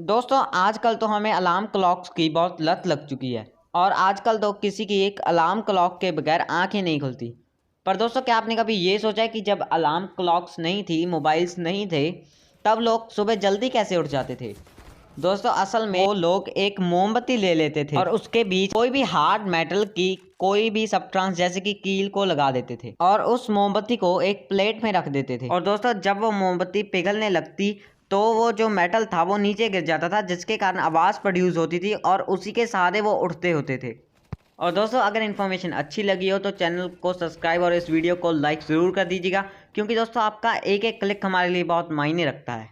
दोस्तों आजकल तो हमें अलार्म क्लॉक्स की बहुत लत लग चुकी है और आजकल तो किसी की एक अलार्म क्लॉक के बगैर आंख ही नहीं खुलती। पर दोस्तों क्या आपने कभी ये सोचा है कि जब अलार्म क्लॉक्स नहीं थी, मोबाइल्स नहीं थे, तब लोग सुबह जल्दी कैसे उठ जाते थे? दोस्तों असल में वो लोग एक मोमबत्ती ले लेते थे और उसके बीच कोई भी हार्ड मेटल की कोई भी सब्सटेंस जैसे कि कील को लगा देते थे और उस मोमबत्ती को एक प्लेट में रख देते थे। और दोस्तों जब वो मोमबत्ती पिघलने लगती तो वो जो मेटल था वो नीचे गिर जाता था, जिसके कारण आवाज़ प्रोड्यूस होती थी और उसी के सहारे वो उठते होते थे। और दोस्तों अगर इन्फॉर्मेशन अच्छी लगी हो तो चैनल को सब्सक्राइब और इस वीडियो को लाइक ज़रूर कर दीजिएगा, क्योंकि दोस्तों आपका एक एक क्लिक हमारे लिए बहुत मायने रखता है।